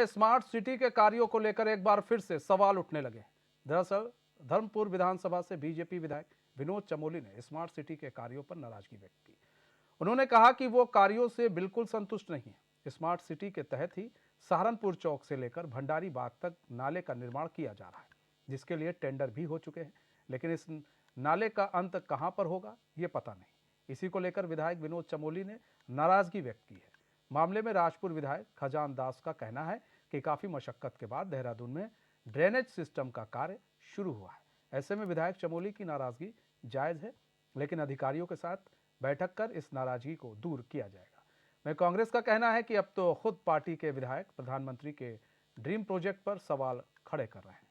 में smart city के कार्यों को लेकर एक बार फिर से सवाल उठने लगे। दरअसल धर्मपुर विधानसभा से बीजेपी विधायक विनोद चमोली ने स्मार्ट सिटी के कार्यों पर नाराजगी व्यक्त की। उन्होंने कहा कि वो कार्यों से बिल्कुल संतुष्ट नहीं है। स्मार्ट सिटी के तहत ही सहारनपुर चौक से लेकर भंडारी बाग तक नाले का निर्माण किया जा रहा है, जिसके लिए टेंडर भी हो चुके हैं, लेकिन इस नाले का अंत कहां पर होगा ये पता नहीं। इसी को लेकर विधायक विनोद चमोली ने नाराजगी व्यक्त की है। मामले में राजपुर विधायक खजान दास का कहना है कि काफी मशक्कत के बाद देहरादून में ड्रेनेज सिस्टम का कार्य शुरू हुआ है। ऐसे में विधायक चमोली की नाराजगी जायज है, लेकिन अधिकारियों के साथ बैठक कर इस नाराजगी को दूर किया जाएगा। मैं कांग्रेस का कहना है कि अब तो खुद पार्टी के विधायक प्रधानमंत्री के ड्रीम प्रोजेक्ट पर सवाल खड़े कर रहे हैं।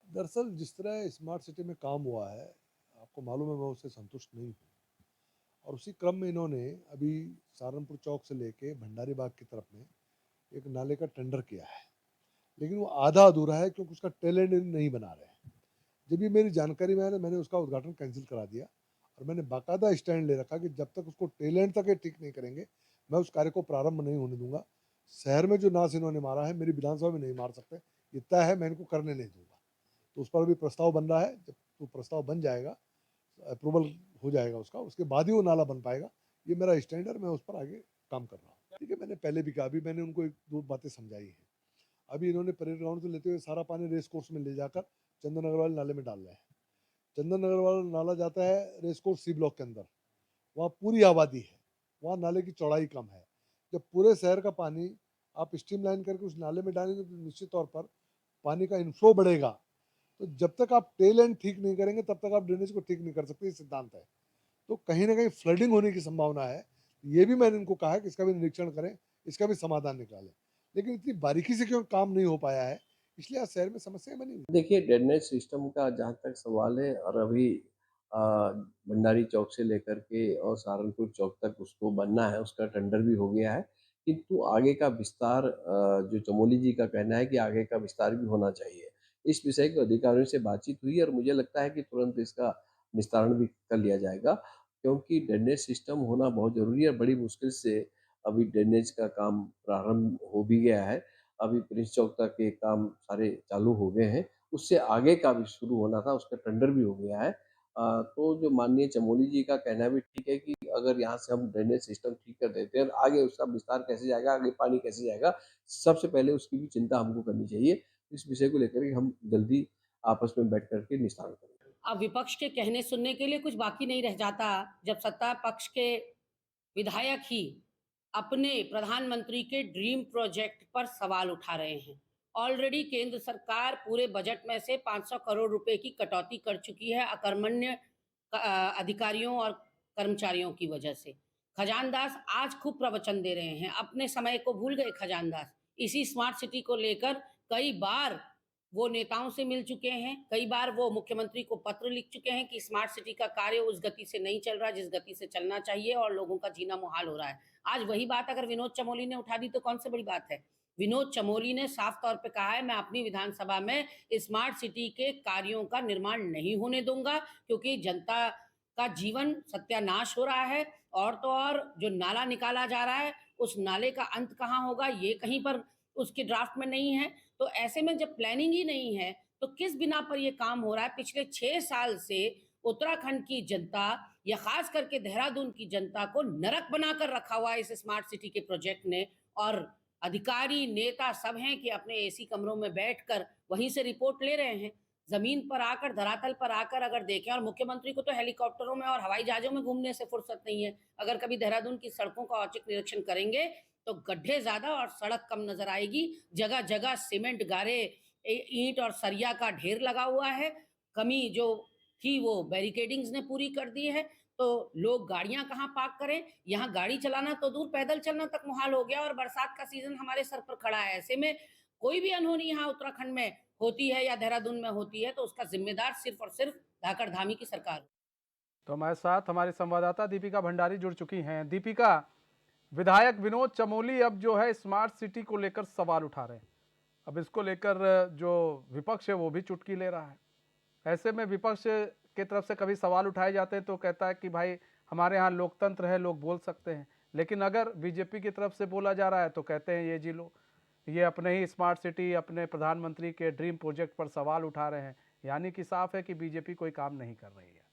दरअसल जिस तरह स्मार्ट सिटी में काम हुआ है, आपको मालूम है मैं उससे संतुष्ट नहीं हूँ। और उसी क्रम में इन्होंने अभी सहारनपुर चौक से लेके भंडारी बाग की तरफ में एक नाले का टेंडर किया है, लेकिन वो आधा अधूरा है क्योंकि उसका टेल एंड नहीं बना रहे हैं। जब भी मेरी जानकारी में है ना, मैंने उसका उद्घाटन कैंसिल करा दिया और मैंने बाकायदा स्टैंड ले रखा कि जब तक उसको टेल एंड तक ठीक नहीं करेंगे मैं उस कार्य को प्रारंभ नहीं होने दूंगा। शहर में जो नाश इन्होंने मारा है मेरी विधानसभा में नहीं मार सकते, ये तय है, मैं इनको करने नहीं दूंगा। तो उस पर अभी प्रस्ताव बन रहा है। जब वो प्रस्ताव बन जाएगा, अप्रूवल हो जाएगा उसका, उसके बाद ही वो नाला बन पाएगा। ये मेरा स्टैंड है, मैं उस पर आगे काम कर रहा हूँ। ठीक है, मैंने पहले भी कहा, अभी मैंने उनको एक दो बातें समझाई हैं। अभी इन्होंने परेड ग्राउंड से लेते हुए सारा पानी रेस कोर्स में ले जाकर चंदन नगर वाले नाले में डाल रहे हैं। चंदन नगर वाला नाला जाता है रेस कोर्स सी ब्लॉक के अंदर, वहाँ पूरी आबादी है, वहाँ नाले की चौड़ाई कम है। जब पूरे शहर का पानी आप स्ट्रीम लाइन करके उस नाले में डालेंगे तो निश्चित तौर पर पानी का इनफ्लो बढ़ेगा। तो जब तक आप टेल एंड ठीक नहीं करेंगे तब तक आप ड्रेनेज को ठीक नहीं कर सकते, ये सिद्धांत है। तो कहीं ना कहीं फ्लडिंग होने की संभावना है। ये भी मैंने इनको कहा है कि इसका भी निरीक्षण करें, इसका भी समाधान निकालें, लेकिन इतनी बारीकी से क्यों काम नहीं हो पाया है, इसलिए आज शहर में समस्याएं बनी हुई। देखिए, ड्रेनेज सिस्टम का जहाँ तक सवाल है और अभी अ, भंडारी चौक से लेकर के और सहारनपुर चौक तक उसको बनना है, उसका टेंडर भी हो गया है। किंतु आगे का विस्तार जो चमोली जी का कहना है कि आगे का विस्तार भी होना चाहिए। इस विषय के अधिकारियों से बातचीत हुई और मुझे लगता है कि तुरंत इसका निस्तारण भी कर लिया जाएगा, क्योंकि ड्रेनेज सिस्टम होना बहुत ज़रूरी है। बड़ी मुश्किल से अभी ड्रेनेज का काम प्रारंभ हो भी गया है। अभी प्रिंस चौक तक के काम सारे चालू हो गए हैं। उससे आगे का भी शुरू होना था, उसका टेंडर भी हो गया है। तो जो माननीय चमोली जी का कहना भी ठीक है कि अगर यहाँ से हम ड्रेनेज सिस्टम ठीक कर देते हैं, आगे उसका विस्तार कैसे जाएगा, आगे पानी कैसे जाएगा, सबसे पहले उसकी भी चिंता हमको करनी चाहिए। इस विषय को लेकर के हम जल्दी आपस में बैठ कर के निस्तारण करेंगे। अब विपक्ष के कहने सुनने के लिए कुछ बाकी नहीं रह जाता, जब सत्ता पक्ष के विधायक ही अपने प्रधानमंत्री के ड्रीम प्रोजेक्ट पर सवाल उठा रहे हैं। ऑलरेडी केंद्र सरकार पूरे बजट में से 500 करोड़ रुपए की कटौती कर चुकी है अकर्मण्य अधिकारियों और कर्मचारियों की वजह से। खजानदास आज खूब प्रवचन दे रहे हैं, अपने समय को भूल गए खजानदास। इसी स्मार्ट सिटी को लेकर कई बार वो नेताओं से मिल चुके हैं, कई बार वो मुख्यमंत्री को पत्र लिख चुके हैं कि स्मार्ट सिटी का कार्य उस गति से नहीं चल रहा जिस गति से चलना चाहिए और लोगों का जीना मुहाल हो रहा है। आज वही बात अगर विनोद चमोली ने उठा दी तो कौन सी बड़ी बात है। विनोद चमोली ने साफ तौर पे कहा है, मैं अपनी विधानसभा में स्मार्ट सिटी के कार्यों का निर्माण नहीं होने दूंगा, क्योंकि जनता का जीवन सत्यानाश हो रहा है। और तो और जो नाला निकाला जा रहा है, उस नाले का अंत कहाँ होगा ये कहीं पर उसके ड्राफ्ट में नहीं है। तो ऐसे में जब प्लानिंग ही नहीं है तो किस बिना पर ये काम हो रहा है। पिछले 6 साल से उत्तराखंड की जनता या खास करके देहरादून की जनता को नरक बनाकर रखा हुआ है इस स्मार्ट सिटी के प्रोजेक्ट ने। और अधिकारी नेता सब हैं कि अपने एसी कमरों में बैठकर वहीं से रिपोर्ट ले रहे हैं। जमीन पर आकर, धरातल पर आकर अगर देखें, और मुख्यमंत्री को तो हेलीकॉप्टरों में और हवाई जहाजों में घूमने से फुर्सत नहीं है। अगर कभी देहरादून की सड़कों का औचक निरीक्षण करेंगे तो गड्ढे ज्यादा और सड़क कम नजर आएगी। जगह जगह सीमेंट, गारे, ईंट और सरिया का ढेर लगा हुआ है। कमी जो थी वो बैरिकेडिंग्स ने पूरी कर दी है। तो लोग गाड़ियां कहाँ पार्क करें, यहाँ गाड़ी चलाना तो दूर, पैदल चलना तक मुहाल हो गया। और बरसात का सीजन हमारे सर पर खड़ा है। ऐसे में कोई भी अनहोनी यहाँ उत्तराखंड में होती है या देहरादून में होती है तो उसका जिम्मेदार सिर्फ और सिर्फ धाकड़ धामी की सरकार। तो हमारे साथ हमारी संवाददाता दीपिका भंडारी जुड़ चुकी हैं। दीपिका, विधायक विनोद चमोली अब जो है स्मार्ट सिटी को लेकर सवाल उठा रहे हैं। अब इसको लेकर जो विपक्ष है वो भी चुटकी ले रहा है। ऐसे में विपक्ष के तरफ से कभी सवाल उठाए जाते हैं तो कहता है कि भाई हमारे यहाँ लोकतंत्र है, लोग बोल सकते हैं। लेकिन अगर बीजेपी की तरफ से बोला जा रहा है तो कहते हैं ये जी लो, ये अपने ही स्मार्ट सिटी, अपने प्रधानमंत्री के ड्रीम प्रोजेक्ट पर सवाल उठा रहे हैं। यानी कि साफ है कि बीजेपी कोई काम नहीं कर रही है।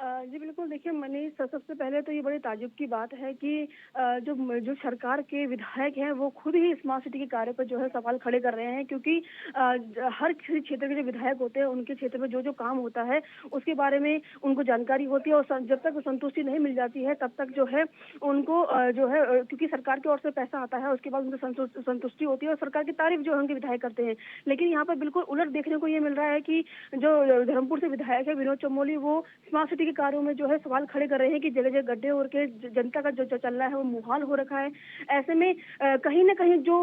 जी बिल्कुल, देखिए मनीष, सबसे पहले तो ये बड़ी ताज्जुब की बात है कि जो सरकार के विधायक हैं वो खुद ही स्मार्ट सिटी के कार्य पर जो है सवाल खड़े कर रहे हैं, क्योंकि हर किसी क्षेत्र के जो विधायक होते हैं उनके क्षेत्र में जो काम होता है उसके बारे में उनको जानकारी होती है, और जब तक संतुष्टि नहीं मिल जाती है तब तक जो है उनको क्योंकि सरकार की ओर से पैसा आता है, उसके बाद उनको संतुष्टि होती है और सरकार की तारीफ जो है उनके विधायक करते हैं। लेकिन यहाँ पर बिल्कुल उलट देखने को ये मिल रहा है कि जो धर्मपुर से विधायक है विनोद चमोली, वो स्मार्ट सिटी के कार्यों में जो है सवाल खड़े कर रहे हैं कि जगह जगह गड्ढे और के जनता का जो चल रहा है वो मुहाल हो रखा है। ऐसे में कहीं ना कहीं जो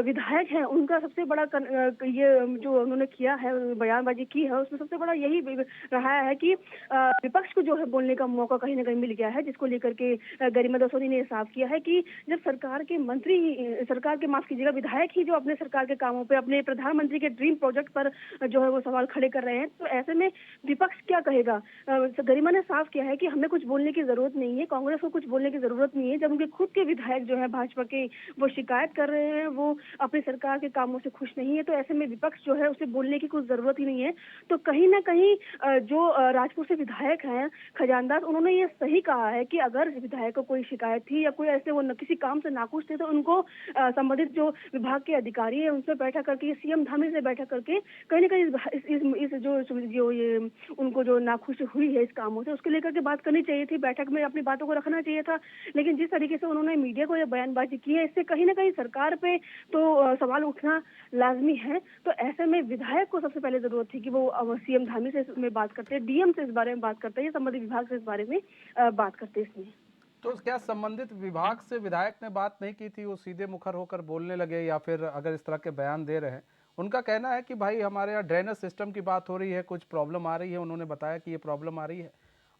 विधायक हैं उनका सबसे बड़ा ये जो उन्होंने किया है, बयानबाजी की है, उसमें सबसे बड़ा यही रहा है कि विपक्ष को जो है बोलने का मौका कहीं ना कहीं मिल गया है, जिसको लेकर के गरिमा दसोनी ने साफ किया है कि जब सरकार के माफ कीजिएगा विधायक ही जो अपने सरकार के कामों पे, अपने प्रधानमंत्री के ड्रीम प्रोजेक्ट पर जो है वो सवाल खड़े कर रहे हैं, तो ऐसे में विपक्ष क्या कहेगा। गरिमा ने साफ किया है कि हमें कुछ बोलने की जरूरत नहीं है, कांग्रेस को कुछ बोलने की जरूरत नहीं है। जब उनके खुद के विधायक जो है भाजपा के, वो शिकायत कर रहे हैं, वो अपनी सरकार के कामों से खुश नहीं है, तो ऐसे में विपक्ष जो है उसे बोलने की कुछ जरूरत ही नहीं है। तो कहीं ना कहीं जो राजपुर से विधायक हैं खजानदास, उन्होंने ये सही कहा है कि अगर विधायक को कोई शिकायत थी या कोई ऐसे वो किसी काम से नाखुश थे तो उनको संबंधित जो विभाग के अधिकारी है उनसे बैठक करके, सीएम धामी से बैठक करके कहीं ना कहीं इस जो ये उनको जो नाखुश हुई है इस कामों से, उसको लेकर के बात करनी चाहिए थी, बैठक में अपनी बातों को रखना चाहिए था। लेकिन जिस तरीके से उन्होंने मीडिया को ये बयानबाजी की है, इससे कहीं ना कहीं सरकार पे तो सवाल उठना लाजमी है। तो ऐसे में विधायक को सबसे पहले जरूरत थी कि वो सीएम धामी से इसमें बात करते, डीएम से इस बारे में बात करते, या संबंधित विभाग से इस बारे में बात करते इसमें। तो क्या संबंधित विभाग से विधायक ने बात नहीं की थी, वो सीधे मुखर होकर बोलने लगे, या फिर अगर इस तरह के बयान दे रहे हैं, उनका कहना है कि भाई हमारे यहाँ ड्रेनेज सिस्टम की बात हो रही है, कुछ प्रॉब्लम आ रही है, उन्होंने बताया कि ये प्रॉब्लम आ रही है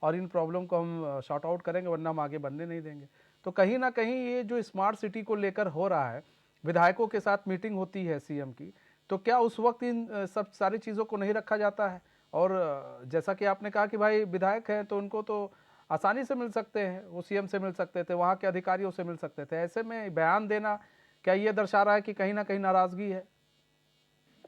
और इन प्रॉब्लम को हम शॉर्ट आउट करेंगे वरना हम आगे बढ़ने नहीं देंगे। तो कहीं ना कहीं ये जो स्मार्ट सिटी को लेकर हो रहा है, विधायकों के साथ मीटिंग होती है सीएम की, तो क्या उस वक्त इन सब सारी चीज़ों को नहीं रखा जाता है? और जैसा कि आपने कहा कि भाई विधायक हैं तो उनको तो आसानी से मिल सकते हैं, वो सीएम से मिल सकते थे, वहाँ के अधिकारियों से मिल सकते थे, ऐसे में बयान देना क्या ये दर्शा रहा है कि कहीं ना कहीं नाराजगी है?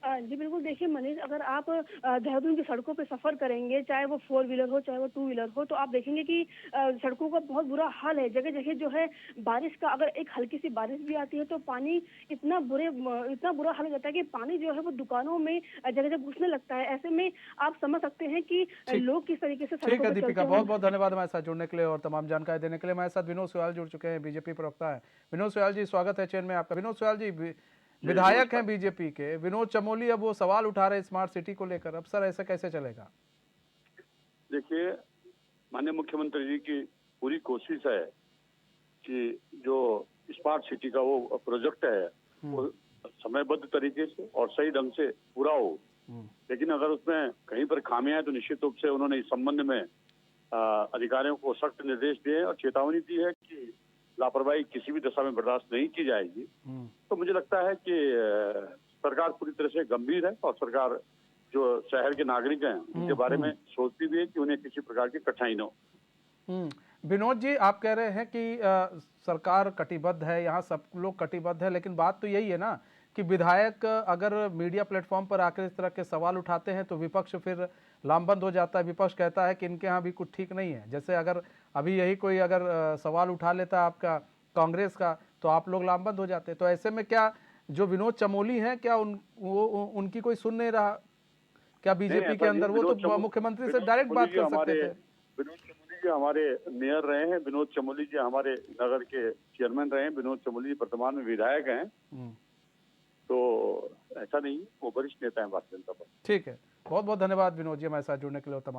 जी बिल्कुल, देखिए मनीष, अगर आप देहरादून की सड़कों पे सफर करेंगे, चाहे वो 4 व्हीलर हो चाहे वो 2 व्हीलर हो, तो आप देखेंगे कि सड़कों का बहुत बुरा हाल है। जगह जगह जो है बारिश का, अगर एक हल्की सी बारिश भी आती है तो पानी इतना बुरा हाल हो जाता है कि पानी जो है वो दुकानों में जगह जगह घुसने लगता है। ऐसे में आप समझ सकते हैं कि लोग किस तरीके से ठीक सड़कों है पे दीपिका, चलते बहुत हैं। बहुत धन्यवाद हमारे साथ जुड़ने के लिए और तमाम जानकारी देने के लिए। हमारे साथ विनोद सोयाल जुड़ चुके हैं, बीजेपी प्रवक्ता है। विनोद सोयाल जी, स्वागत है चैन में आपका। विनोद सोयाल जी विधायक हैं बीजेपी के, विनोद चमोली अब वो सवाल उठा रहे हैं स्मार्ट सिटी को लेकर, अब सर ऐसा कैसे चलेगा? देखिए, माननीय मुख्यमंत्री जी की पूरी कोशिश है कि जो स्मार्ट सिटी का वो प्रोजेक्ट है वो समयबद्ध तरीके से और सही ढंग से पूरा हो। लेकिन अगर उसमें कहीं पर खामियां हैं तो निश्चित रूप से उन्होंने इस संबंध में अधिकारियों को सख्त निर्देश दिए और चेतावनी दी है कि लापरवाही किसी भी दशा में बर्दाश्त नहीं की जाएगी। तो मुझे लगता है कि सरकार पूरी तरह से गंभीर है और सरकार जो शहर के नागरिक हैं उनके बारे में सोचती भी है कि उन्हें किसी प्रकार की कठिनाई न हो। विनोद जी, आप कह रहे हैं कि सरकार कटिबद्ध है, यहाँ सब लोग कटिबद्ध है, लेकिन बात तो यही है ना कि विधायक अगर मीडिया प्लेटफॉर्म पर आकर इस तरह के सवाल उठाते हैं तो विपक्ष फिर लामबंद हो जाता है। विपक्ष कहता है कि इनके यहाँ भी कुछ ठीक नहीं है। जैसे अगर अभी यही कोई अगर सवाल उठा लेता आपका कांग्रेस का तो आप लोग लामबंद हो जाते। तो ऐसे में क्या जो विनोद चमोली हैं, क्या उनकी कोई सुन नहीं रहा? क्या बीजेपी के अंदर, वो तो मुख्यमंत्री से डायरेक्ट बात कर सकते थे। विनोद चमोली जी हमारे मेयर रहे हैं, विनोद चमोली जी हमारे नगर के चेयरमैन रहे हैं, विनोद चमोली जी वर्तमान में विधायक हैं। तो ऐसा नहीं, वो वरिष्ठ नेता है भारतीय जनता पार्टी। ठीक है, बहुत बहुत धन्यवाद विनोद जी हमारे साथ जुड़ने के लिए।